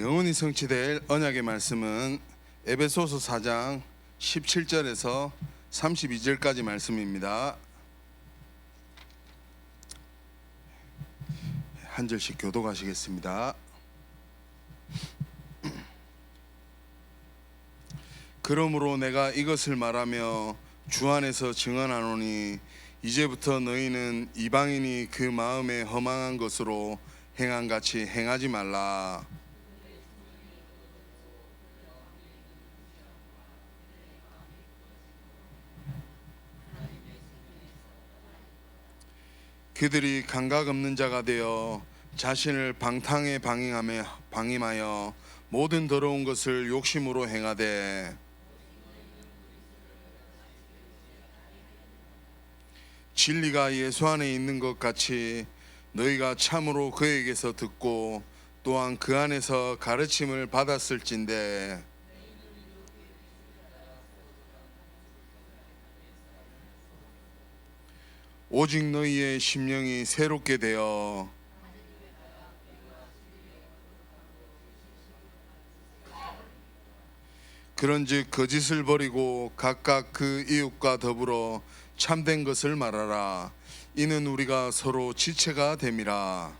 영원히 성취될 언약의 말씀은 에베소서 4장 17절에서 32절까지 말씀입니다. 한 절씩 교독하시겠습니다. 그러므로 내가 이것을 말하며 주 안에서 증언하노니 이제부터 너희는 이방인이 그 마음에 허망한 것으로 행한 같이 행하지 말라. 그들이 감각 없는 자가 되어 자신을 방탕에 방임하여 모든 더러운 것을 욕심으로 행하되 진리가 예수 안에 있는 것 같이 너희가 참으로 그에게서 듣고 또한 그 안에서 가르침을 받았을진대 오직 너희의 심령이 새롭게 되어 그런즉 거짓을 버리고 각각 그 이웃과 더불어 참된 것을 말하라. 이는 우리가 서로 지체가 됨이라.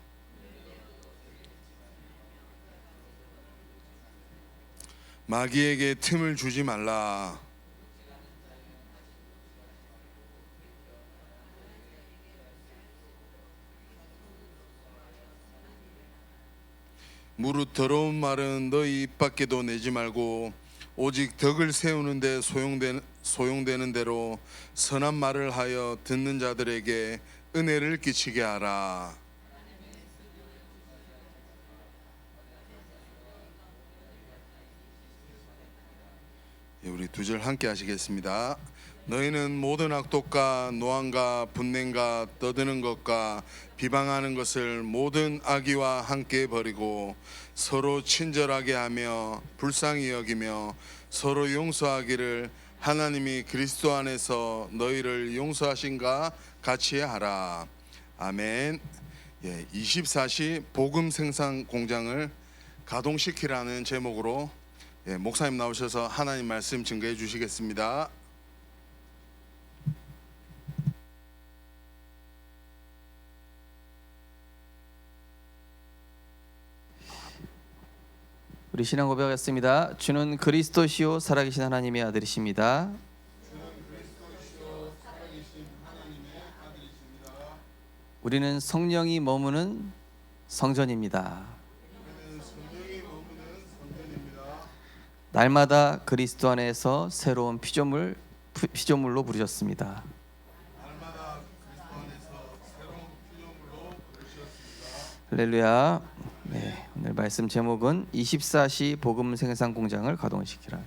마귀에게 틈을 주지 말라. 무릇 더러운 말은 너희 입 밖에도 내지 말고 오직 덕을 세우는 데 소용되는 대로 선한 말을 하여 듣는 자들에게 은혜를 끼치게 하라. 우리 두 절 함께 하시겠습니다. 너희는 모든 악독과 노함과 분냄과 떠드는 것과 비방하는 것을 모든 악의와 함께 버리고 서로 친절하게 하며 불쌍히 여기며 서로 용서하기를 하나님이 그리스도 안에서 너희를 용서하신가 같이 하라. 아멘. 24시 복음 생산 공장을 가동시키라는 제목으로 목사님 나오셔서 하나님 말씀 증거해 주시겠습니다. 우리 신앙 고백하겠습니다. 주는 그리스도시요 살아계신 하나님의 아들이십니다. 우리는 성령이 머무는 성전입니다. 날마다 그리스도 안에서 새로운 피조물로 부르셨습니다. 할렐루야. 네, 오늘 말씀 제목은 24시 복음 생산 공장을 가동시키라.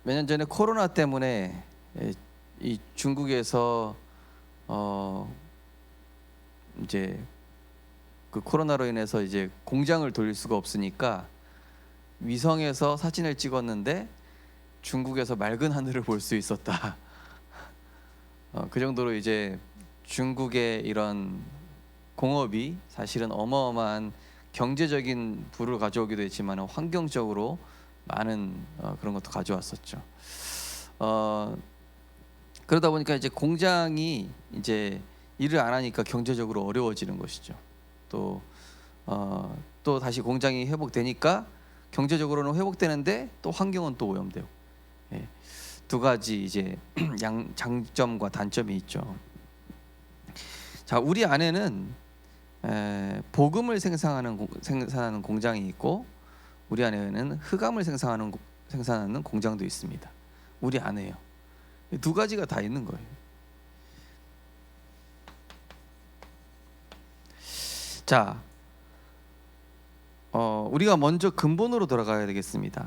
몇 년 전에 코로나 때문에 이 중국에서 이제 그 코로나로 인해서 이제 공장을 돌릴 수가 없으니까 위성에서 사진을 찍었는데 중국에서 맑은 하늘을 볼 수 있었다. 그 정도로 이제 중국의 이런 공업이 사실은 어마어마한 경제적인 부를 가져오기도 했지만 환경적으로 많은 그런 것도 가져왔었죠. 그러다 보니까 이제 공장이 이제 일을 안 하니까 경제적으로 어려워지는 것이죠. 또 다시 공장이 회복되니까 경제적으로는 회복되는데 또 환경은 또 오염되고, 두 가지 이제 장점과 단점이 있죠. 자, 우리 안에는 복음을 생산하는 공장이 있고 우리 안에는 흑암을 생산하는 공장도 있습니다. 우리 안에요. 두 가지가 다 있는 거예요. 자, 우리가 먼저 근본으로 돌아가야 되겠습니다.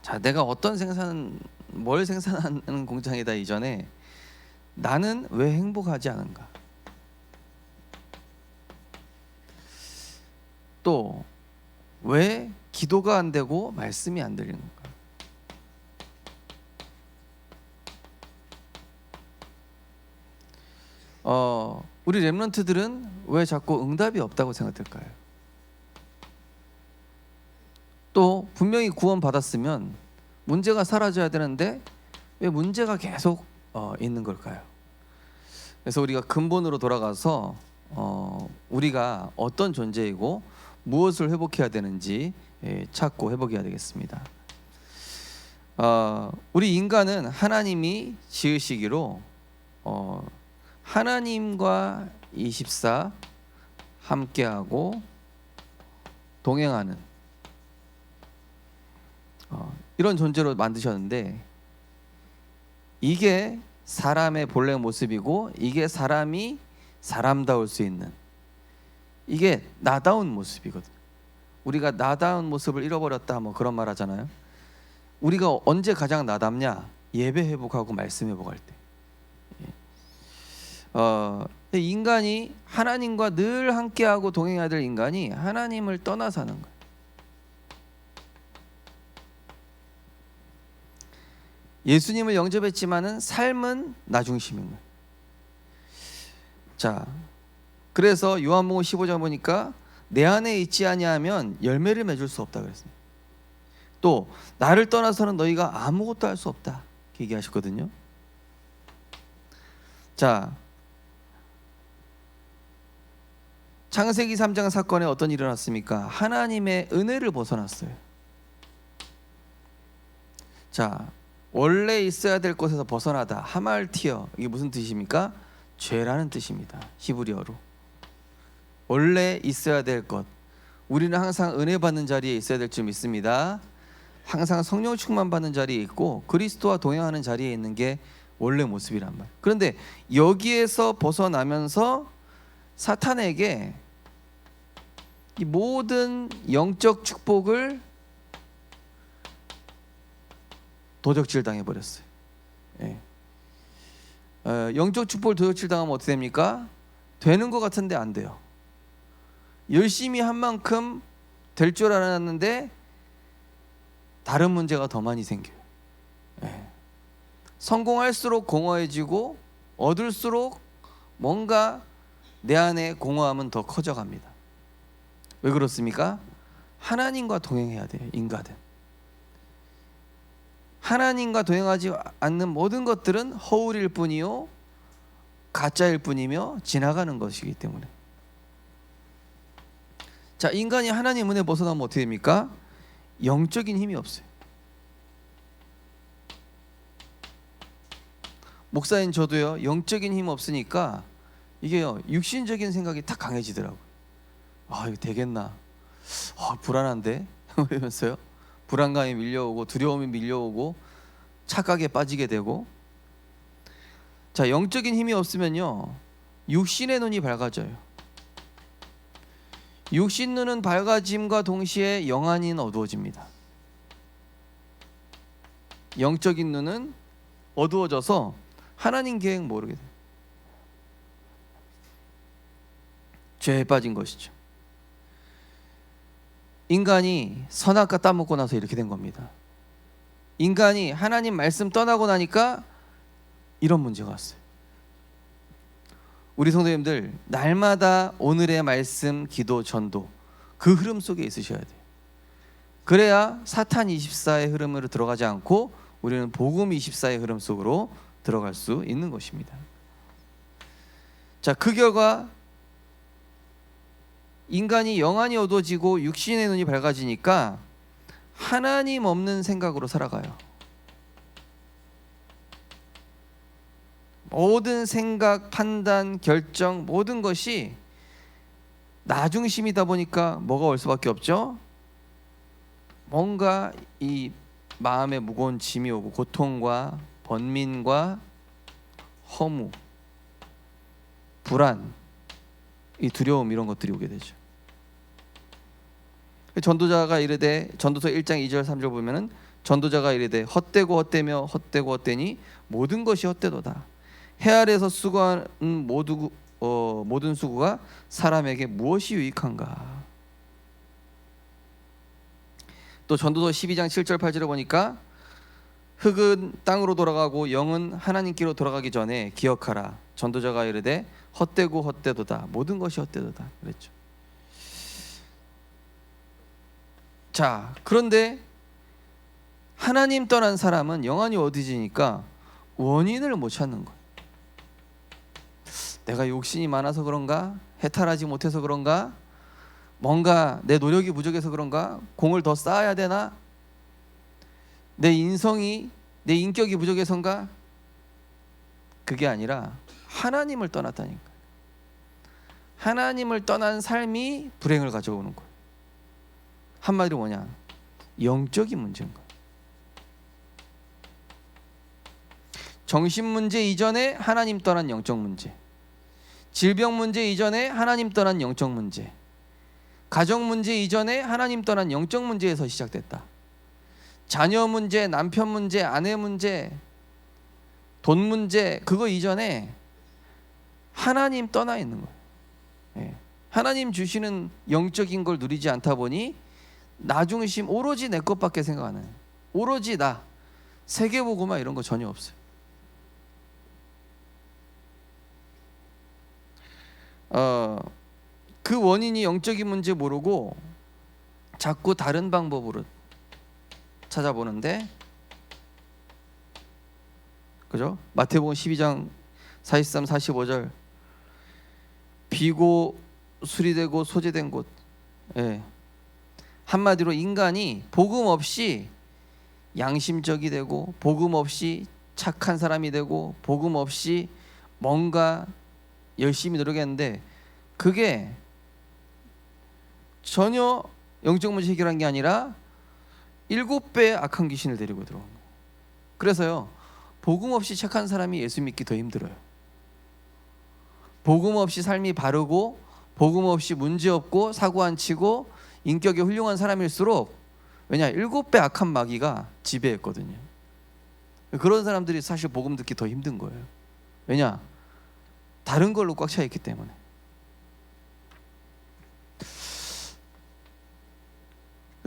자, 내가 뭘 생산하는 공장이다 이전에 나는 왜 행복하지 않은가? 또 왜 기도가 안 되고 말씀이 안 들리는 건가? 우리 렘넌트들은 왜 자꾸 응답이 없다고 생각될까요? 또 분명히 구원 받았으면 문제가 사라져야 되는데 왜 문제가 계속 있는 걸까요? 그래서 우리가 근본으로 돌아가서 우리가 어떤 존재이고 무엇을 회복해야 되는지 찾고 회복해야 되겠습니다. 우리 인간은 하나님이 지으시기로 하나님과 24 함께하고 동행하는 이런 존재로 만드셨는데, 이게 사람의 본래 모습이고 이게 사람이 사람다울 수 있는, 이게 나다운 모습이거든요. 우리가 나다운 모습을 잃어버렸다 뭐 그런 말 하잖아요. 우리가 언제 가장 나답냐? 예배 회복하고 말씀 회복할 때. 인간이 하나님과 늘 함께하고 동행해야 될 인간이 하나님을 떠나 사는 거예요. 예수님을 영접했지만은 삶은 나 중심인 거예요. 자, 그래서 요한복음 15장 보니까 내 안에 있지 아니하면 열매를 맺을 수 없다 그랬습니다. 또 나를 떠나서는 너희가 아무것도 할 수 없다 얘기하셨거든요. 자, 창세기 3장 사건에 어떤 일이 일어났습니까? 하나님의 은혜를 벗어났어요. 자, 원래 있어야 될 곳에서 벗어나다, 하말티어, 이게 무슨 뜻입니까? 죄라는 뜻입니다. 히브리어로. 원래 있어야 될 것, 우리는 항상 은혜 받는 자리에 있어야 될 줄 믿습니다. 항상 성령 충만 받는 자리에 있고 그리스도와 동행하는 자리에 있는 게 원래 모습이란 말. 그런데 여기에서 벗어나면서 사탄에게 이 모든 영적 축복을 도적질 당해버렸어요. 예. 영적 축복을 도적질 당하면 어떻게 됩니까? 되는 것 같은데 안 돼요. 열심히 한 만큼 될 줄 알았는데 다른 문제가 더 많이 생겨요. 예. 성공할수록 공허해지고 얻을수록 뭔가 내 안에 공허함은 더 커져갑니다. 왜 그렇습니까? 하나님과 동행해야 돼요. 인간은 하나님과 동행하지 않는 모든 것들은 허울일 뿐이요 가짜일 뿐이며 지나가는 것이기 때문에. 자, 인간이 하나님 은혜 벗어나면 어떻게 됩니까? 영적인 힘이 없어요. 목사인 저도요, 영적인 힘 없으니까 이게요, 육신적인 생각이 다 강해지더라고요. 아, 이거 되겠나? 불안한데? 이러면서요, 불안감이 밀려오고 두려움이 밀려오고 착각에 빠지게 되고. 자, 영적인 힘이 없으면요, 육신의 눈이 밝아져요. 육신 눈은 밝아짐과 동시에 영안은 어두워집니다. 영적인 눈은 어두워져서 하나님 계획 모르게 돼요. 죄에 빠진 것이죠. 인간이 선악과 따먹고 나서 이렇게 된 겁니다. 인간이 하나님 말씀 떠나고 나니까 이런 문제가 왔어요. 우리 성도님들, 날마다 오늘의 말씀, 기도, 전도, 그 흐름 속에 있으셔야 돼요. 그래야 사탄 24의 흐름으로 들어가지 않고 우리는 복음 24의 흐름 속으로 들어갈 수 있는 것입니다. 자, 그 결과 인간이 영안이 어두워지고 육신의 눈이 밝아지니까 하나님 없는 생각으로 살아가요. 모든 생각, 판단, 결정, 모든 것이 나 중심이다 보니까 뭐가 올 수밖에 없죠? 뭔가 이 마음에 무거운 짐이 오고 고통과 번민과 허무, 불안, 이 두려움, 이런 것들이 오게 되죠. 전도자가 이르되, 전도서 1장 2절 3절 보면은 전도자가 이르되 헛되고 헛되며 헛되고 헛되니 모든 것이 헛되도다. 해 아래에서 수고하는 모든 수고가 사람에게 무엇이 유익한가? 또 전도서 12장 7절 8절에 보니까 흙은 땅으로 돌아가고 영은 하나님께로 돌아가기 전에 기억하라. 전도자가 이르되 헛되고 헛되도다. 모든 것이 헛되도다. 그랬죠. 자, 그런데 하나님 떠난 사람은 영안이 어두워지니까 원인을 못 찾는 거예요. 내가 욕심이 많아서 그런가? 해탈하지 못해서 그런가? 뭔가 내 노력이 부족해서 그런가? 공을 더 쌓아야 되나? 내 인성이, 내 인격이 부족해서인가? 그게 아니라 하나님을 떠났다니까. 하나님을 떠난 삶이 불행을 가져오는 거예요. 한마디로 뭐냐? 영적인 문제인 거예요. 정신 문제 이전에 하나님 떠난 영적 문제, 질병 문제 이전에 하나님 떠난 영적 문제, 가정 문제 이전에 하나님 떠난 영적 문제에서 시작됐다. 자녀 문제, 남편 문제, 아내 문제, 돈 문제, 그거 이전에 하나님 떠나 있는 거예요. 예. 하나님 주시는 영적인 걸 누리지 않다 보니 나 중심, 오로지 내 것밖에 생각 안 해요. 오로지 나, 세계보고만 이런 거 전혀 없어요. 그 원인이 영적인 문제 모르고 자꾸 다른 방법으로 찾아보는데, 그죠? 마태복음 12장 43, 45절 비고 수리되고 소재된 곳. 예. 한마디로 인간이 복음 없이 양심적이 되고 복음 없이 착한 사람이 되고 복음 없이 뭔가 열심히 노력했는데 그게 전혀 영적 문제 해결한 게 아니라 7배의 악한 귀신을 데리고 들어온 거예요. 그래서요, 복음 없이 착한 사람이 예수 믿기 더 힘들어요. 복음 없이 삶이 바르고 복음 없이 문제 없고 사고 안 치고 인격이 훌륭한 사람일수록, 왜냐, 7배 악한 마귀가 지배했거든요. 그런 사람들이 사실 복음 듣기 더 힘든 거예요. 왜냐, 다른 걸로 꽉 차 있기 때문에.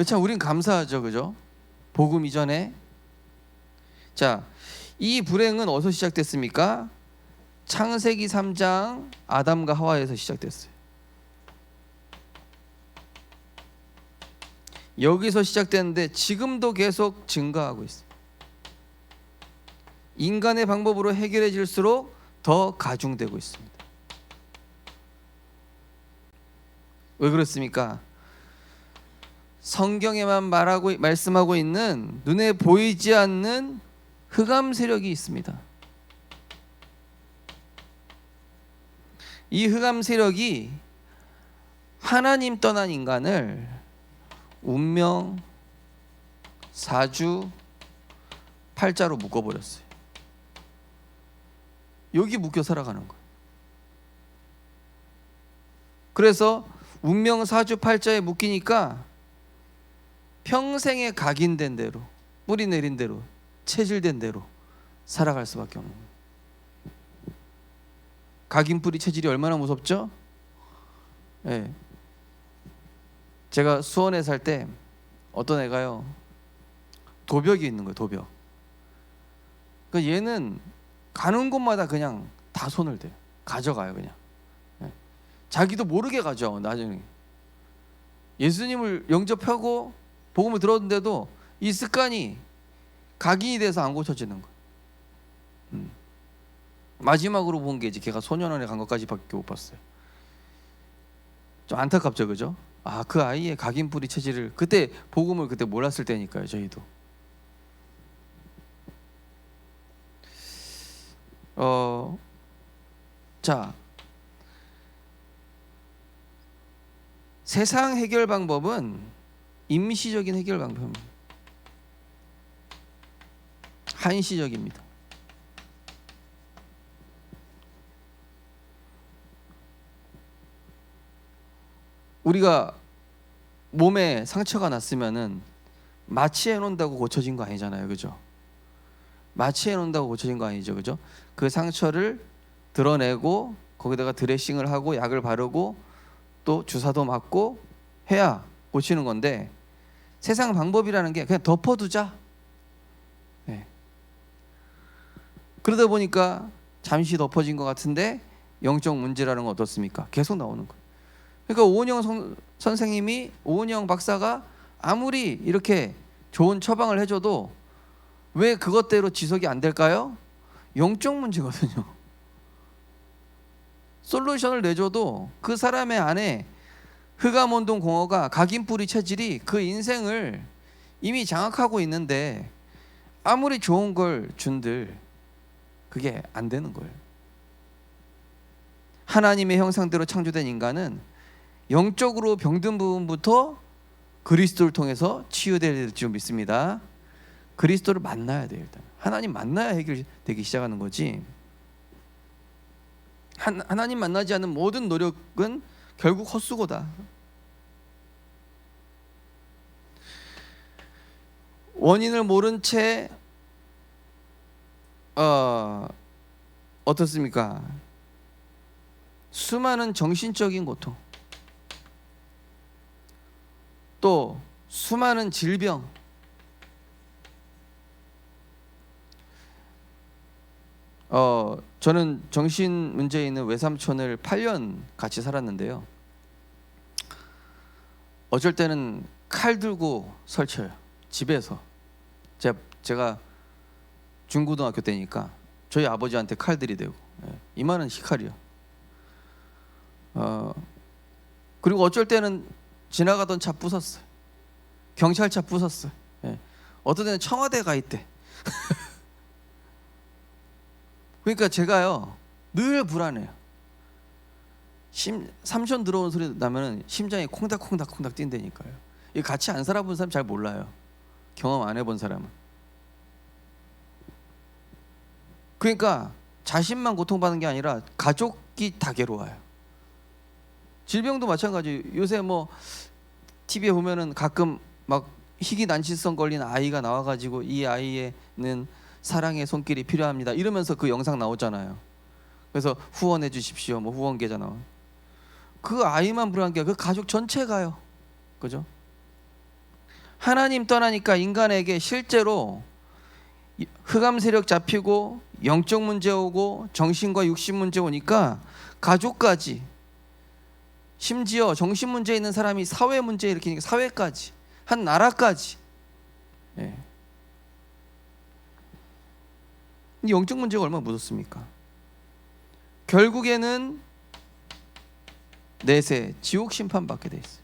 참 우린 감사하죠, 그죠? 복음 이전에. 자, 이 불행은 어디서 시작됐습니까? 창세기 3장 아담과 하와에서 시작됐어요. 여기서 시작됐는데 지금도 계속 증가하고 있어요. 인간의 방법으로 해결해질수록 더 가중되고 있습니다. 왜 그렇습니까? 성경에만 말씀하고 있는 눈에 보이지 않는 흑암 세력이 있습니다. 이 흑암 세력이 하나님 떠난 인간을 운명, 사주, 팔자로 묶어버렸어요. 여기 묶여 살아가는 거예요. 그래서 운명, 사주, 팔자에 묶이니까 평생에 각인된 대로, 뿌리 내린 대로, 체질된 대로 살아갈 수밖에 없는 거예요. 각인 뿌리 체질이 얼마나 무섭죠? 예. 제가 수원에 살 때 어떤 애가요, 도벽이 있는 거예요. 도벽. 그러니까 얘는 가는 곳마다 그냥 다 손을 대요. 가져가요, 그냥. 예. 자기도 모르게 가져. 나중에 예수님을 영접하고 복음을 들었는데도 이 습관이 각인이 돼서 안 고쳐지는 거예요. 마지막으로 본 게 이제 걔가 소년원에 간 것까지밖에 못 봤어요. 좀 안타깝죠, 그죠? 아, 그 아이의 각인 뿌리 체질을 그때 복음을 그때 몰랐을 때니까요, 저희도. 자, 세상 해결 방법은 임시적인 해결 방법입니다. 한시적입니다. 우리가 몸에 상처가 났으면은 마취해 놓는다고 고쳐진 거 아니잖아요, 그죠? 마취해 놓는다고 고쳐진 거 아니죠, 그죠? 그 상처를 드러내고 거기다가 드레싱을 하고 약을 바르고 또 주사도 맞고 해야 고치는 건데, 세상 방법이라는 게 그냥 덮어두자. 네. 그러다 보니까 잠시 덮어진 것 같은데 영적 문제라는 건 어떻습니까? 계속 나오는 거예요. 그러니까 오은영 선생님이, 오은영 박사가 아무리 이렇게 좋은 처방을 해줘도 왜 그것대로 지속이 안 될까요? 영적 문제거든요. 솔루션을 내줘도 그 사람의 안에 흑암운동 공허가, 각인뿌리 체질이 그 인생을 이미 장악하고 있는데 아무리 좋은 걸 준들 그게 안 되는 거예요. 하나님의 형상대로 창조된 인간은 영적으로 병든 부분부터 그리스도를 통해서 치유될 줄 믿습니다. 그리스도를 만나야 돼요. 일단 하나님 만나야 해결되기 시작하는 거지. 하나님 만나지 않는 모든 노력은 결국 헛수고다. 원인을 모른 채 어떻습니까? 수많은 정신적인 고통, 또 수많은 질병, 저는 정신 문제 있는 외삼촌을 8년 같이 살았는데요. 어쩔 때는 칼 들고 설쳐요. 집에서. 제가 중고등학교 때니까 저희 아버지한테 칼 들이대고, 이만한 희칼이요. 그리고 어쩔 때는 지나가던 차 부쉈어요. 경찰차 부쉈어요. 어떤 때는 청와대 가 있대. 그러니까 제가요 늘 불안해요. 삼촌 들어오는 소리 나면 심장이 콩닥콩닥 뛴다니까요. 이 같이 안 살아본 사람 잘 몰라요. 경험 안 해본 사람은. 그러니까 자신만 고통받는 게 아니라 가족이 다 괴로워요. 질병도 마찬가지. 요새 뭐 TV에 보면은 가끔 막 희귀 난치성 걸린 아이가 나와가지고 이 아이에는 사랑의 손길이 필요합니다 이러면서 그 영상 나오잖아요. 그래서 후원해 주십시오 뭐 후원 계좌 나와. 그 아이만 불안한 게 그 가족 전체가요. 그죠? 하나님 떠나니까 인간에게 실제로 흑암 세력 잡히고 영적 문제 오고 정신과 육신 문제 오니까 가족까지, 심지어 정신 문제 있는 사람이 사회 문제 일으키니까 사회까지, 한 나라까지. 영적 문제가 얼마나 무섭습니까? 결국에는 내세 지옥 심판 받게 돼 있어요.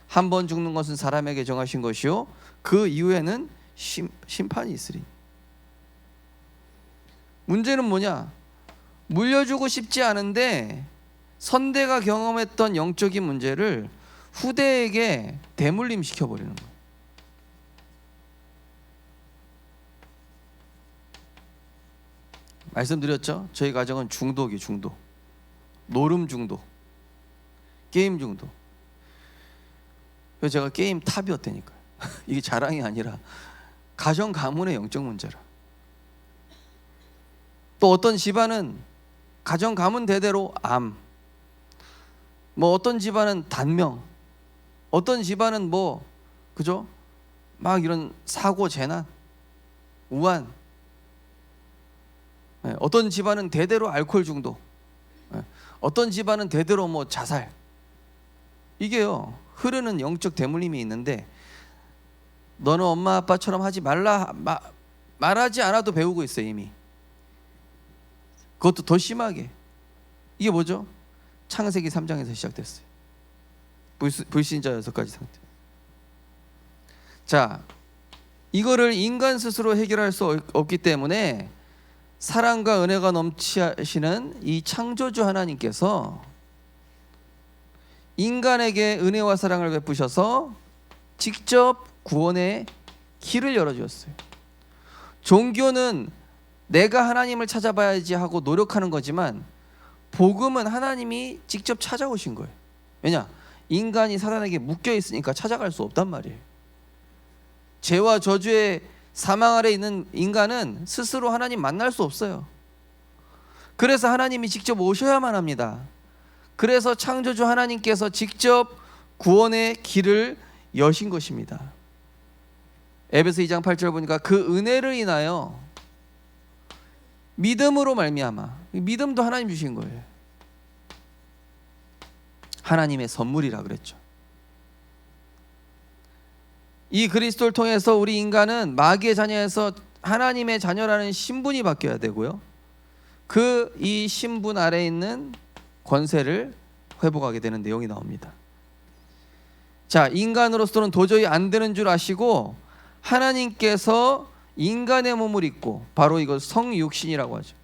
한 번 죽는 것은 사람에게 정하신 것이요 그 이후에는 심판이 있으리. 문제는 뭐냐? 물려주고 싶지 않은데 선대가 경험했던 영적인 문제를 후대에게 대물림 시켜버리는 거예요. 말씀드렸죠? 저희 가정은 중독이 중독. 노름 중독, 게임 중독. 그래서 제가 게임 탑이었다니까요. 이게 자랑이 아니라 가정 가문의 영적 문제라. 또 어떤 집안은 가정 가문 대대로 암, 뭐 어떤 집안은 단명, 어떤 집안은 뭐 그죠? 막 이런 사고 재난, 우한. 어떤 집안은 대대로 알코올 중독, 어떤 집안은 대대로 뭐 자살. 이게요 흐르는 영적 대물림이 있는데 너는 엄마 아빠처럼 하지 말라 말하지 않아도 배우고 있어요 이미. 그것도 더 심하게. 이게 뭐죠? 창세기 3장에서 시작됐어요. 불신자 6가지 상태. 자, 이거를 인간 스스로 해결할 수 없기 때문에 사랑과 은혜가 넘치시는 이 창조주 하나님께서 인간에게 은혜와 사랑을 베푸셔서 직접 구원의 길을 열어주었어요. 종교는 내가 하나님을 찾아봐야지 하고 노력하는 거지만 복음은 하나님이 직접 찾아오신 거예요. 왜냐? 인간이 사단에게 묶여 있으니까 찾아갈 수 없단 말이에요. 죄와 저주의 사망 아래 있는 인간은 스스로 하나님 만날 수 없어요. 그래서 하나님이 직접 오셔야만 합니다. 그래서 창조주 하나님께서 직접 구원의 길을 여신 것입니다. 에베소 2장 8절 보니까 그 은혜를 인하여 믿음으로 말미암아, 믿음도 하나님 주신 거예요. 하나님의 선물이라 그랬죠. 이 그리스도를 통해서 우리 인간은 마귀의 자녀에서 하나님의 자녀라는 신분이 바뀌어야 되고요, 그 이 신분 아래에 있는 권세를 회복하게 되는 내용이 나옵니다. 자, 인간으로서는 도저히 안 되는 줄 아시고 하나님께서 인간의 몸을 입고, 바로 이걸 성육신이라고 하죠.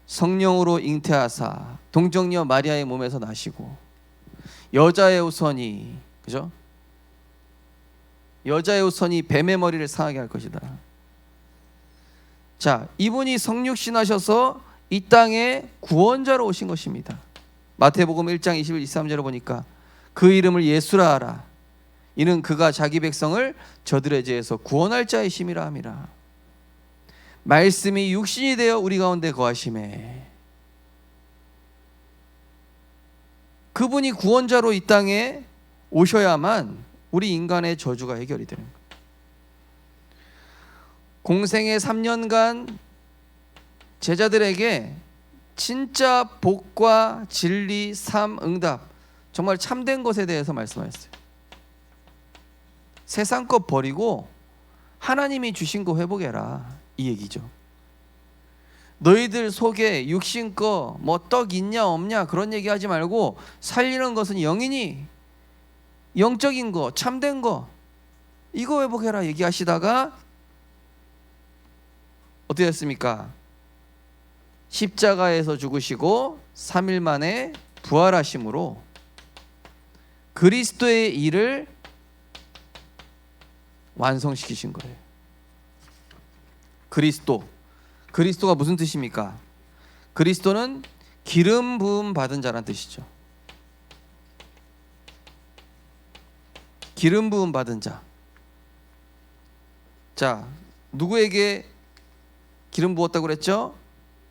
성령으로 잉태하사 동정녀 마리아의 몸에서 나시고 여자의 후손이, 그죠? 여자의 후손이 뱀의 머리를 상하게 할 것이다. 자, 이분이 성육신하셔서 이 땅에 구원자로 오신 것입니다. 마태복음 1장 21, 23절을 보니까 그 이름을 예수라 하라. 이는 그가 자기 백성을 저들의 죄에서 구원할 자이심이라 함이라. 말씀이 육신이 되어 우리 가운데 거하심에, 그분이 구원자로 이 땅에 오셔야만 우리 인간의 저주가 해결이 되는 거예요. 공생의 3년간 제자들에게 진짜 복과 진리, 삶, 응답, 정말 참된 것에 대해서 말씀하셨어요. 세상 것 버리고 하나님이 주신 거 회복해라, 이 얘기죠. 너희들 속에 육신 거 뭐 떡 있냐 없냐 그런 얘기하지 말고 살리는 것은 영이니 영적인 거, 참된 거, 이거 회복해라 얘기하시다가 어떻게 됐습니까? 십자가에서 죽으시고 3일 만에 부활하심으로 그리스도의 일을 완성시키신 거예요. 그리스도가 무슨 뜻입니까? 그리스도는 기름 부음 받은 자란 뜻이죠. 기름 부음 받은 자. 자, 누구에게 기름 부었다고 그랬죠?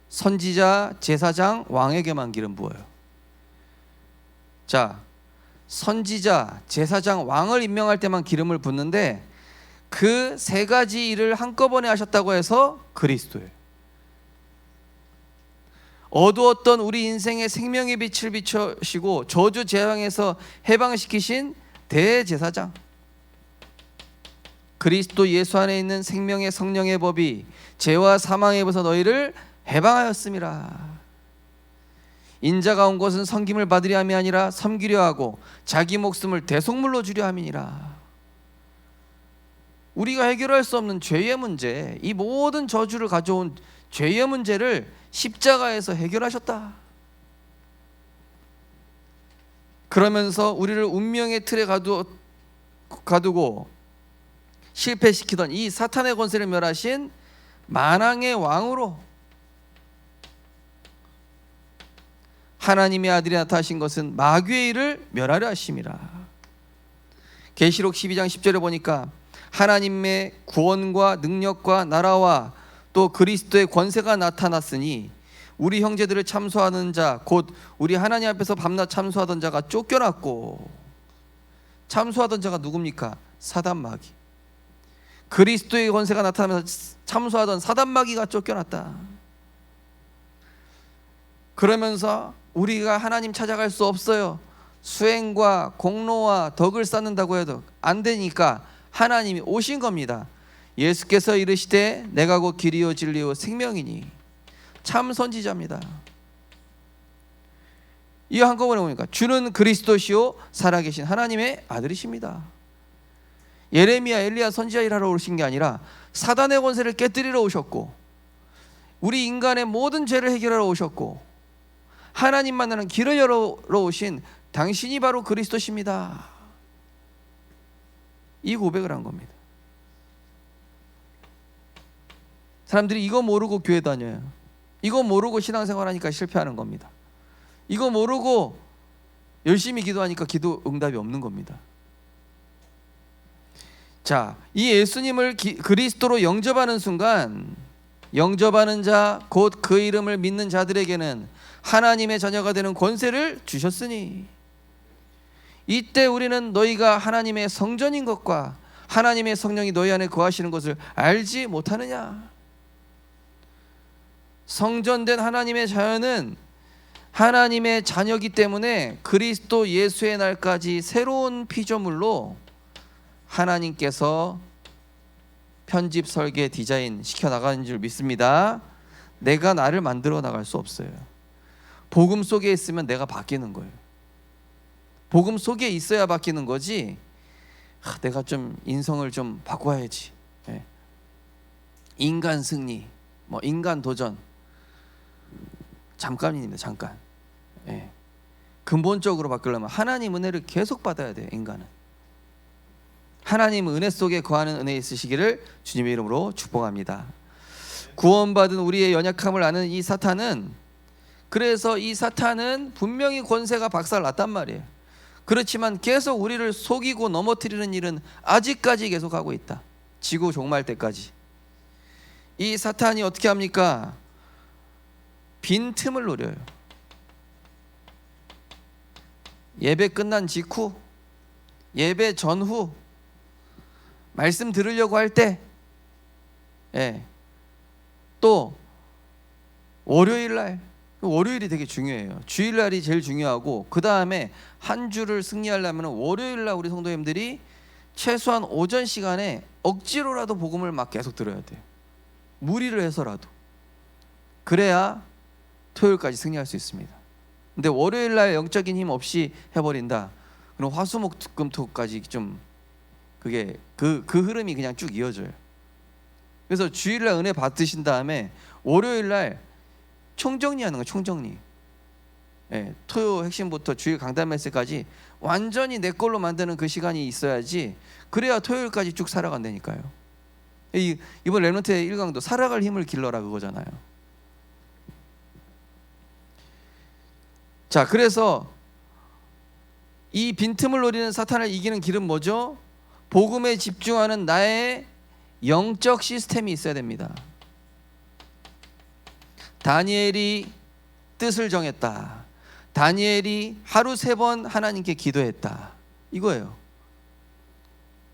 선지자, 제사장, 왕에게만 기름 부어요. 자, 선지자, 제사장, 왕을 임명할 때만 기름을 붓는데 그 세 가지 일을 한꺼번에 하셨다고 해서 그리스도예요. 어두웠던 우리 인생의 생명의 빛을 비추시고 저주 재앙에서 해방시키신 대제사장, 그리스도 예수 안에 있는 생명의 성령의 법이 죄와 사망에 입어서 너희를 해방하였음이라. 인자가 온 것은 섬김을 받으려 함이 아니라 섬기려 하고 자기 목숨을 대속물로 주려 함이니라. 우리가 해결할 수 없는 죄의 문제, 이 모든 저주를 가져온 죄의 문제를 십자가에서 해결하셨다. 그러면서 우리를 운명의 틀에 가두고 실패시키던 이 사탄의 권세를 멸하신 만왕의 왕으로 하나님의 아들이 나타나신 것은 마귀의 일을 멸하려 하심이라. 계시록 12장 10절에 보니까 하나님의 구원과 능력과 나라와 또 그리스도의 권세가 나타났으니 우리 형제들을 참소하는 자, 곧 우리 하나님 앞에서 밤낮 참소하던 자가 쫓겨났고, 참소하던 자가 누굽니까? 사단 마귀. 그리스도의 권세가 나타나면서 참소하던 사단 마귀가 쫓겨났다. 그러면서 우리가 하나님 찾아갈 수 없어요. 수행과 공로와 덕을 쌓는다고 해도 안 되니까 하나님이 오신 겁니다. 예수께서 이르시되 내가 곧 길이요 진리요 생명이니. 참 선지자입니다. 이 한꺼번에 보니까 주는 그리스도시요 살아계신 하나님의 아들이십니다. 예레미야, 엘리야 선지자 일하러 오신 게 아니라 사단의 권세를 깨뜨리러 오셨고, 우리 인간의 모든 죄를 해결하러 오셨고, 하나님 만나는 길을 열어 오신 당신이 바로 그리스도십니다. 이 고백을 한 겁니다. 사람들이 이거 모르고 교회 다녀요. 이거 모르고 신앙생활하니까 실패하는 겁니다. 이거 모르고 열심히 기도하니까 기도 응답이 없는 겁니다. 자, 이 예수님을 그리스도로 영접하는 순간, 영접하는 자 곧 그 이름을 믿는 자들에게는 하나님의 자녀가 되는 권세를 주셨으니, 이때 우리는 너희가 하나님의 성전인 것과 하나님의 성령이 너희 안에 거하시는 것을 알지 못하느냐? 성전된 하나님의 자녀는 하나님의 자녀이기 때문에 그리스도 예수의 날까지 새로운 피조물로 하나님께서 편집, 설계, 디자인 시켜 나가는 줄 믿습니다. 내가 나를 만들어 나갈 수 없어요. 복음 속에 있으면 내가 바뀌는 거예요. 복음 속에 있어야 바뀌는 거지. 내가 좀 인성을 좀 바꿔야지. 인간 승리, 인간 도전, 잠깐입니다. 잠깐. 근본적으로 바꾸려면 하나님 은혜를 계속 받아야 돼요. 인간은. 하나님 은혜 속에 거하는 은혜 있으시기를 주님의 이름으로 축복합니다. 구원받은 우리의 연약함을 아는 이 사탄은, 그래서 이 사탄은 분명히 권세가 박살났단 말이에요. 그렇지만 계속 우리를 속이고 넘어뜨리는 일은 아직까지 계속하고 있다. 지구 종말 때까지. 이 사탄이 어떻게 합니까? 빈틈을 노려요. 예배 끝난 직후, 예배 전후, 말씀 들으려고 할 때, 또 월요일날, 월요일이 되게 중요해요. 주일날이 제일 중요하고, 그 다음에 한 주를 승리하려면 월요일날 우리 성도님들이 최소한 오전 시간에 억지로라도 복음을 막 계속 들어야 돼요. 무리를 해서라도. 그래야 토요일까지 승리할 수 있습니다. 근데 월요일날 영적인 힘 없이 해버린다. 그럼 화수목금토까지 좀 그게 그 흐름이 그냥 쭉 이어져요. 그래서 주일날 은혜 받으신 다음에 월요일날 총정리하는 거예요. 총정리. 토요 핵심부터 주일 강단 메시까지 완전히 내 걸로 만드는 그 시간이 있어야지. 그래야 토요일까지 쭉 살아간다니까요. 이번 렘넌트의 1강도 살아갈 힘을 길러라 그거잖아요. 자, 그래서 이 빈틈을 노리는 사탄을 이기는 길은 뭐죠? 복음에 집중하는 나의 영적 시스템이 있어야 됩니다. 다니엘이 뜻을 정했다. 다니엘이 하루 3번 하나님께 기도했다. 이거예요.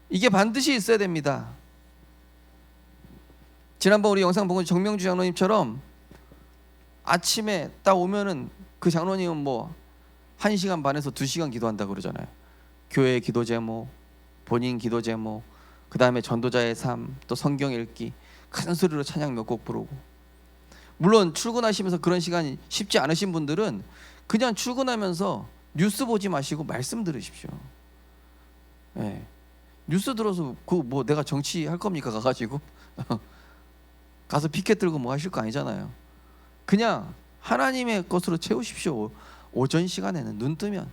이게 반드시 있어야 됩니다. 지난번 우리 영상 보고 정명주 장로님처럼 아침에 딱 오면은 그 장로님은 1시간 반에서 2시간 기도한다 그러잖아요. 교회 기도 제목, 본인 기도 제목, 그 다음에 전도자의 삶, 또 성경 읽기, 큰 소리로 찬양 몇 곡 부르고. 물론 출근하시면서 그런 시간이 쉽지 않으신 분들은 그냥 출근하면서 뉴스 보지 마시고 말씀 들으십시오. 뉴스 들어서 내가 정치할 겁니까? 가가지고 가서 피켓 들고 하실 거 아니잖아요. 그냥 하나님의 것으로 채우십시오. 오전 시간에는 눈 뜨면.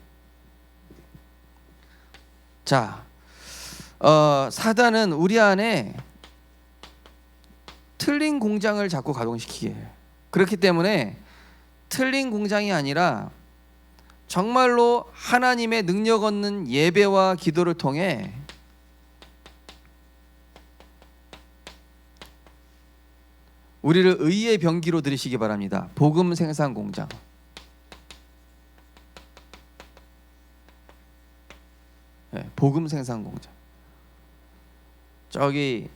자, 사단은 우리 안에 틀린 공장을 자꾸 가동시키게 해요. 그렇기 때문에 틀린 공장이 아니라 정말로 하나님의 능력 얻는 예배와 기도를 통해 우리를 의의 병기로 들이시기 바랍니다. 복음 생산 공장. 복음 생산 공장. 저기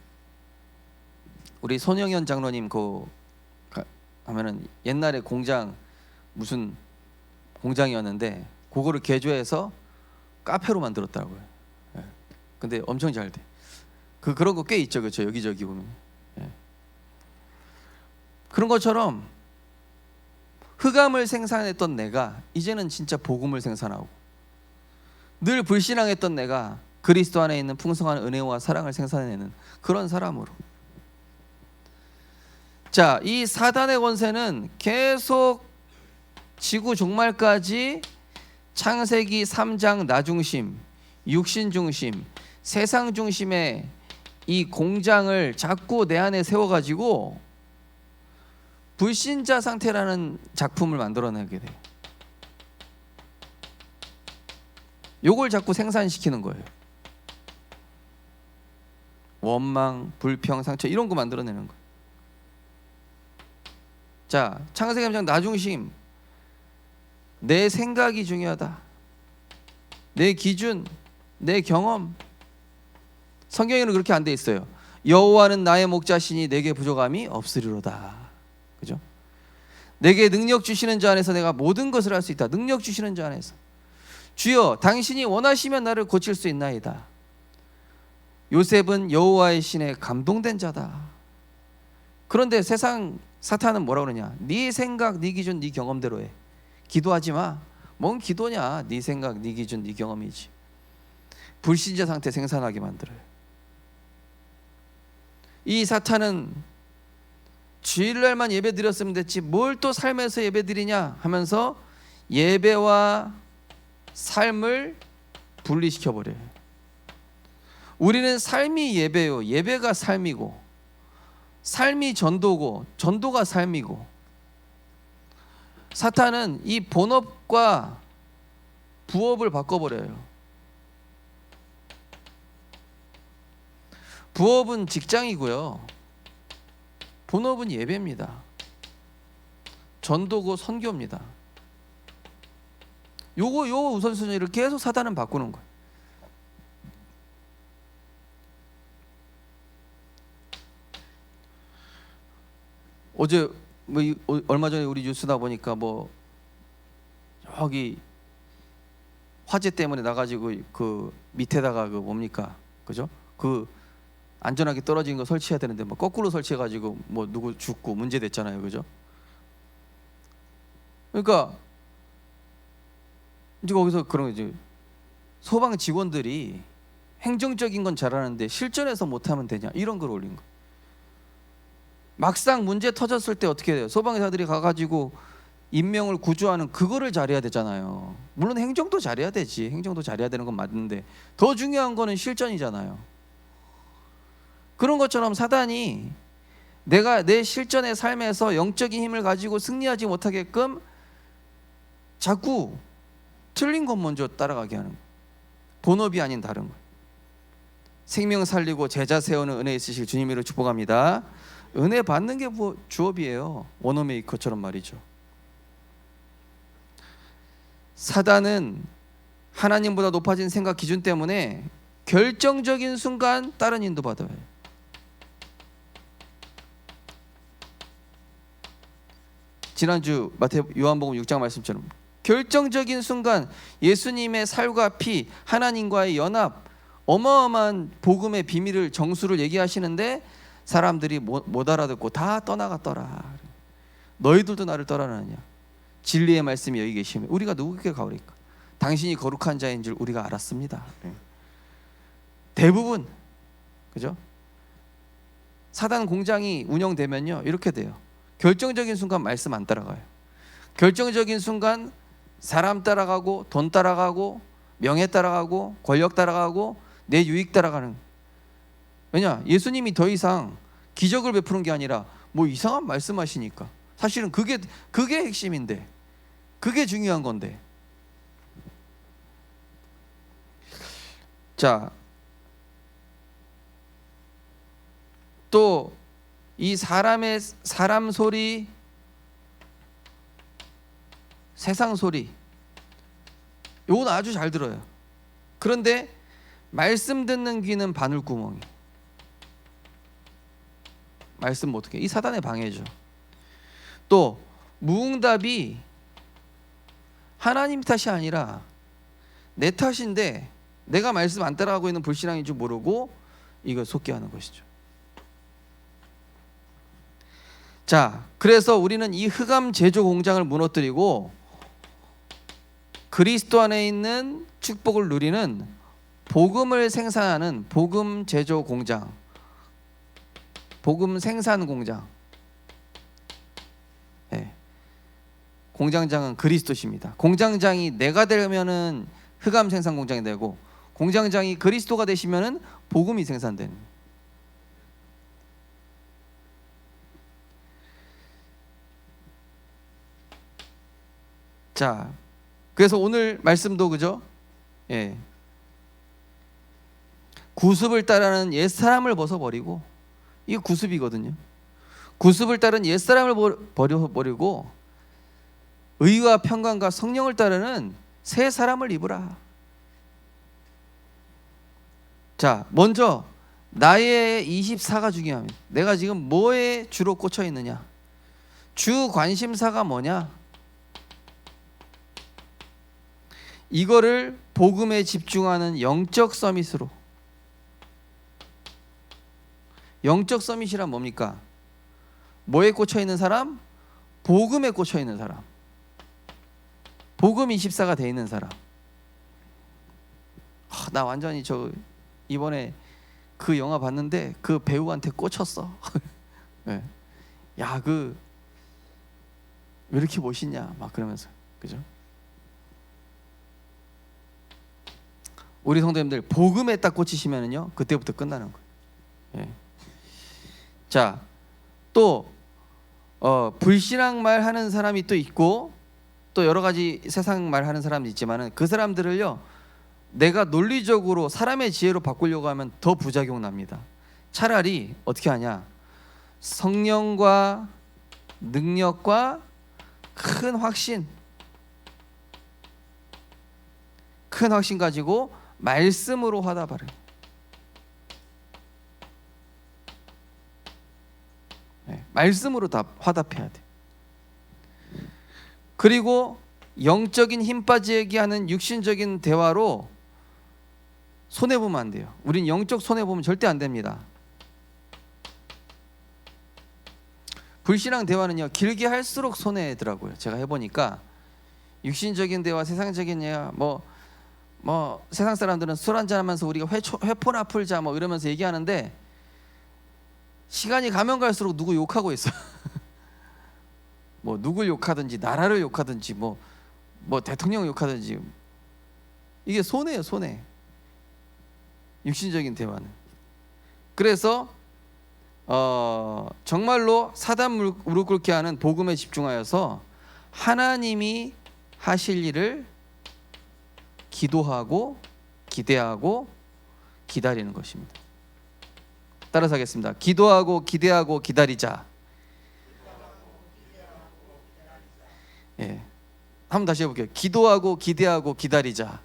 우리 손영현 장로님 하면은 옛날에 공장 무슨 공장이었는데 그거를 개조해서 카페로 만들었다고요. 근데 엄청 잘 돼. 그런 거 꽤 있죠, 그렇죠? 여기저기 보면. 그런 것처럼 흑암을 생산했던 내가 이제는 진짜 복음을 생산하고, 늘 불신앙했던 내가 그리스도 안에 있는 풍성한 은혜와 사랑을 생산해내는 그런 사람으로. 자, 이 사단의 권세는 계속 지구 종말까지 창세기 3장 나 중심, 육신 중심, 세상 중심의 이 공장을 자꾸 내 안에 세워가지고 불신자 상태라는 작품을 만들어내게 돼요. 요걸 자꾸 생산시키는 거예요. 원망, 불평, 상처 이런 거 만들어내는 거예요. 자, 창세기 3장 나 중심, 내 생각이 중요하다. 내 기준, 내 경험, 성경에는 그렇게 안 돼 있어요. 여호와는 나의 목자시니 내게 부족함이 없으리로다. 그죠? 내게 능력 주시는 자 안에서 내가 모든 것을 할 수 있다. 능력 주시는 자 안에서. 주여 당신이 원하시면 나를 고칠 수 있나이다. 요셉은 여호와의 신에 감동된 자다. 그런데 세상 사탄은 뭐라 그러냐? 네 생각, 네 기준, 네 경험대로 해. 기도하지 마. 뭔 기도냐? 네 생각, 네 기준, 네 경험이지. 불신자 상태 생산하게 만들어요. 이 사탄은 주일날만 예배 드렸으면 됐지 뭘 또 삶에서 예배 드리냐 하면서 예배와 삶을 분리시켜 버려요. 우리는 삶이 예배요, 예배가 삶이고, 삶이 전도고, 전도가 삶이고. 사탄은 이 본업과 부업을 바꿔버려요. 부업은 직장이고요, 본업은 예배입니다. 전도고 선교입니다. 요거 우선순위를 계속 사단은 바꾸는 거예요. 어제 얼마 전에 우리 뉴스다 보니까 여기 화재 때문에 나가지고 그 밑에다가 그 뭡니까, 그죠? 그 안전하게 떨어진 거 설치해야 되는데 거꾸로 설치해가지고 누구 죽고 문제 됐잖아요, 그죠? 그러니까 이제 거기서 그런 거지. 소방 직원들이 행정적인 건 잘하는데 실전에서 못하면 되냐, 이런 걸 올린 거. 막상 문제 터졌을 때 어떻게 돼요? 소방회사들이 가가지고 인명을 구조하는 그거를 잘해야 되잖아요. 물론 행정도 잘해야 되지. 행정도 잘해야 되는 건 맞는데 더 중요한 거는 실전이잖아요. 그런 것처럼 사단이 내가 내 실전의 삶에서 영적인 힘을 가지고 승리하지 못하게끔 자꾸 틀린 것 먼저 따라가게 하는 거예요. 본업이 아닌 다른 거예요. 생명 살리고 제자 세우는 은혜 있으실 주님으로 축복합니다. 은혜 받는 게 주업이에요. 워너메이커처럼 말이죠. 사단은 하나님보다 높아진 생각 기준 때문에 결정적인 순간 다른 인도받아요. 지난주 요한복음 6장 말씀처럼 결정적인 순간 예수님의 살과 피, 하나님과의 연합, 어마어마한 복음의 비밀을, 정수를 얘기하시는데 사람들이 못 알아듣고 다 떠나갔더라. 너희들도 나를 떠나느냐? 진리의 말씀이 여기 계시면 우리가 누구에게 가오리까? 당신이 거룩한 자인 줄 우리가 알았습니다. 대부분, 그죠? 사단 공장이 운영되면요 이렇게 돼요. 결정적인 순간 말씀 안 따라가요. 결정적인 순간 사람 따라가고, 돈 따라가고, 명예 따라가고, 권력 따라가고, 내 유익 따라가는. 왜냐? 예수님이 더 이상 기적을 베푸는 게 아니라 이상한 말씀하시니까. 사실은 그게 핵심인데, 그게 중요한 건데. 자, 또 이 사람 소리, 세상 소리, 요건 아주 잘 들어요. 그런데 말씀 듣는 귀는 바늘구멍이. 말씀 어떻게? 이 사단의 방해죠. 또 무응답이 하나님 탓이 아니라 내 탓인데 내가 말씀 안 따라가고 있는 불신앙인 줄 모르고 이걸 속게 하는 것이죠. 자, 그래서 우리는 이 흑암 제조 공장을 무너뜨리고 그리스도 안에 있는 축복을 누리는 복음을 생산하는 복음 제조 공장, 복음 생산 공장. 네. 공장장은 그리스도십니다. 공장장이 내가 되면은 흑암 생산 공장이 되고, 공장장이 그리스도가 되시면은 복음이 생산되는. 자, 그래서 오늘 말씀도 그죠? 예. 구습을 따르는 옛 사람을 벗어버리고, 이게 구습이거든요. 구습을 따른 옛 사람을 버려버리고 의와 평강과 성령을 따르는 새 사람을 입으라. 자, 먼저 나의 24가 중요합니다. 내가 지금 뭐에 주로 꽂혀 있느냐, 주 관심사가 뭐냐, 이거를 복음에 집중하는 영적 서밋으로. 영적 서밋이란 뭡니까? 뭐에 꽂혀 있는 사람? 복음에 꽂혀 있는 사람, 복음 24가 돼 있는 사람. 나 완전히 이번에 그 영화 봤는데 그 배우한테 꽂혔어. 네. 야, 왜 이렇게 멋있냐 막 그러면서, 그죠? 우리 성도님들 복음에 딱 꽂히시면은요, 그때부터 끝나는 거예요. 예. 자, 또 불신앙 말 하는 사람이 또 있고, 또 여러 가지 세상 말 하는 사람도 있지만은, 그 사람들을요, 내가 논리적으로 사람의 지혜로 바꾸려고 하면 더 부작용 납니다. 차라리 어떻게 하냐, 성령과 능력과 큰 확신 가지고 말씀으로 화답하래. 네, 말씀으로 다 화답해야 돼. 그리고 영적인 힘 빠지게 하는 육신적인 대화로 손해보면 안 돼요. 우린 영적 손해보면 절대 안 됩니다. 불신앙 대화는요, 길게 할수록 손해더라고요. 제가 해보니까 육신적인 대화, 세상적인 대화, 뭐 세상 사람들은 술 한잔 하면서 우리가 회포나 풀자 뭐 이러면서 얘기하는데, 시간이 가면 갈수록 누구 욕하고 있어. 뭐 누굴 욕하든지, 나라를 욕하든지, 뭐 대통령 욕하든지, 이게 손해예요, 손해. 육신적인 대화는. 그래서 정말로 사단 무릎 꿇게 하는 복음에 집중하여서 하나님이 하실 일을 기도하고 기대하고 기다리는 것입니다. 따라서 하겠습니다. 기도하고 기대하고 기다리자. 예, 한번 다시 해볼게요. 기도하고 기대하고 기다리자.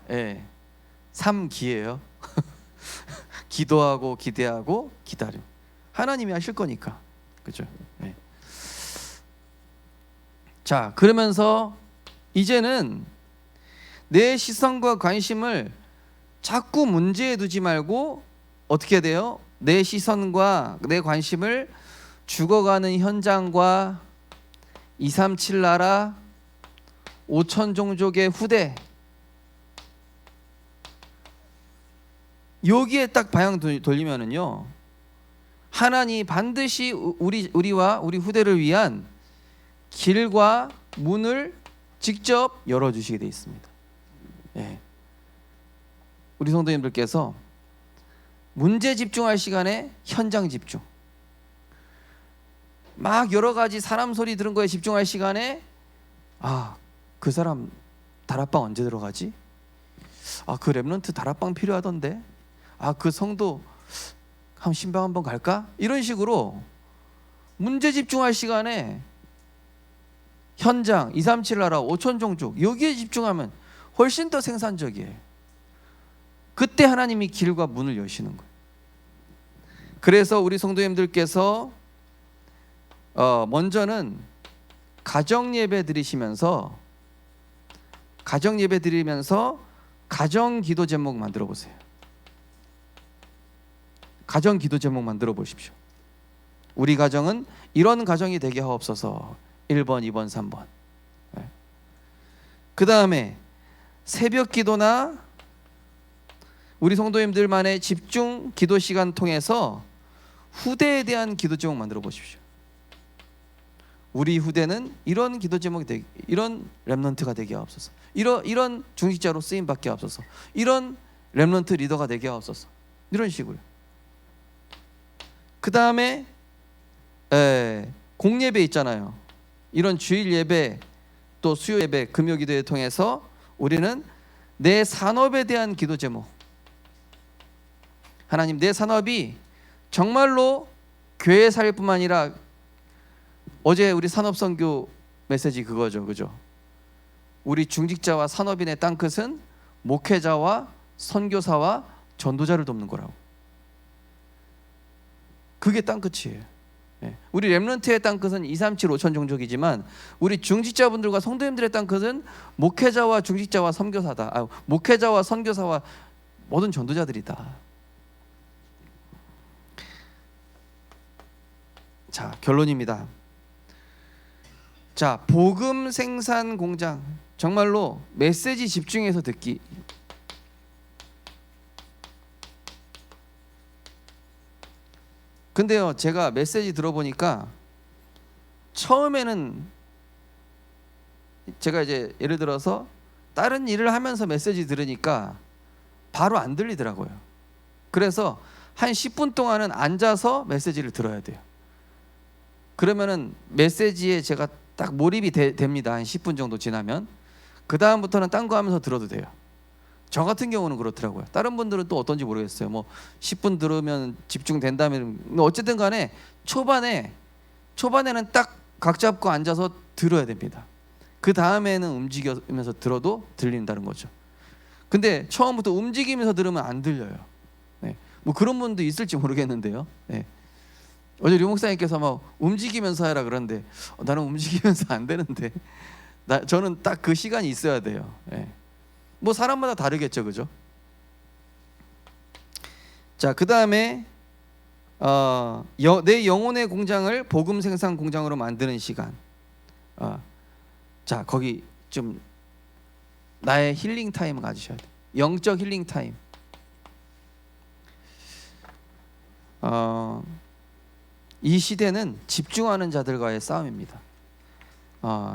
예, 3기예요. 기도하고 기대하고 기다림. 하나님이 하실 거니까, 그죠? 예. 자, 그러면서 이제는 내 시선과 관심을 자꾸 문제에 두지 말고 어떻게 해야 돼요? 내 시선과 내 관심을 죽어가는 현장과 237 나라 5천 종족의 후대, 여기에 딱 방향 돌리면은요, 하나님이 반드시 우리와 우리 후대를 위한 길과 문을 직접 열어주시게 되어 있습니다. 예. 우리 성도님들께서 문제 집중할 시간에 현장 집중, 막 여러 가지 사람 소리 들은 거에 집중할 시간에, 그 사람 다락방 언제 들어가지? 그 렘넌트 다락방 필요하던데, 그 성도 신방 한번 갈까? 이런 식으로 문제 집중할 시간에 현장, 237 나라 5천 종족, 여기에 집중하면 훨씬 더 생산적이에요. 그때 하나님이 길과 문을 여시는 거예요. 그래서 우리 성도님들께서 먼저는 가정 예배 드리면서 가정 기도 제목 만들어 보세요. 가정 기도 제목 만들어 보십시오. 우리 가정은 이런 가정이 되게 하옵소서. 1번, 2번, 3번. 그 다음에 새벽 기도나 우리 성도님들만의 집중 기도 시간 통해서 후대에 대한 기도 제목 만들어 보십시오. 우리 후대는 이런 기도 제목이 이런 렘넌트가 되게 하옵소서. 이런 중직자로 쓰임 받게 하옵소서. 이런 렘넌트 리더가 되게 하옵소서. 이런 식으로. 그 다음에 공예배 있잖아요. 이런 주일 예배, 또 수요 예배, 금요 기도에 통해서 우리는 내 산업에 대한 기도 제목, 하나님, 내 산업이 정말로 교회 살 뿐만 아니라, 어제 우리 산업선교 메시지 그거죠, 그죠? 우리 중직자와 산업인의 땅끝은 목회자와 선교사와 전도자를 돕는 거라고. 그게 땅끝이에요. 우리 렘넌트의 땅끝은 2, 3, 7, 5천 종족이지만 우리 중직자분들과 성도님들의 땅끝은 목회자와 중직자와 선교사다. 목회자와 선교사와 모든 전도자들이다. 자, 결론입니다. 자, 복음 생산 공장, 정말로 메시지 집중해서 듣기. 근데요, 제가 메시지 들어보니까 처음에는 제가 이제 예를 들어서 다른 일을 하면서 메시지 들으니까 바로 안 들리더라고요. 그래서 한 10분 동안은 앉아서 메시지를 들어야 돼요. 그러면은 메시지에 제가 딱 몰입이 됩니다. 한 10분 정도 지나면. 그 다음부터는 딴 거 하면서 들어도 돼요. 저 같은 경우는 그렇더라고요. 다른 분들은 또 어떤지 모르겠어요. 뭐 10분 들으면 집중된다면, 어쨌든 간에 초반에는 딱 각 잡고 앉아서 들어야 됩니다. 그 다음에는 움직이면서 들어도 들린다는 거죠. 근데 처음부터 움직이면서 들으면 안 들려요. 뭐 그런 분도 있을지 모르겠는데요. 어제 류 목사님께서 막 움직이면서 해라 그러는데 나는 움직이면서 안 되는데 저는 딱 그 시간이 있어야 돼요. 뭐 사람마다 다르겠죠, 그죠? 자, 그 다음에 내 영혼의 공장을 복음 생산 공장으로 만드는 시간. 자, 거기 좀 나의 힐링 타임을 가지셔야 돼요. 영적 힐링 타임. 이 시대는 집중하는 자들과의 싸움입니다.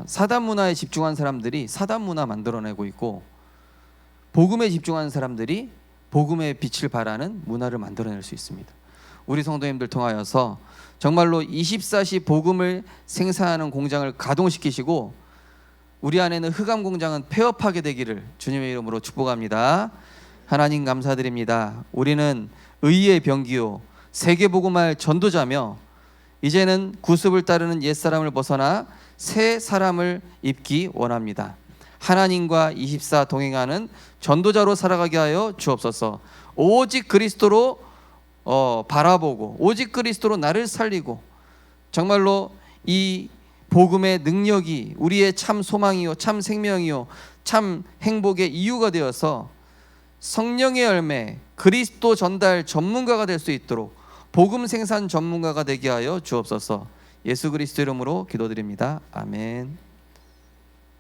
사단 문화에 집중한 사람들이 사단 문화 만들어내고 있고, 복음에 집중하는 사람들이 복음의 빛을 발하는 문화를 만들어낼 수 있습니다. 우리 성도님들 통하여서 정말로 24시 복음을 생산하는 공장을 가동시키시고, 우리 안에는 흑암 공장은 폐업하게 되기를 주님의 이름으로 축복합니다. 하나님 감사드립니다. 우리는 의의 병기요 세계복음할 전도자며 이제는 구습을 따르는 옛사람을 벗어나 새 사람을 입기 원합니다. 하나님과 24 동행하는 전도자로 살아가게 하여 주옵소서. 오직 그리스도로 바라보고 오직 그리스도로 나를 살리고, 정말로 이 복음의 능력이 우리의 참 소망이요 참 생명이요 참 행복의 이유가 되어서 성령의 열매, 그리스도 전달 전문가가 될 수 있도록 복음 생산 전문가가 되게 하여 주옵소서. 예수 그리스도 이름으로 기도드립니다. 아멘.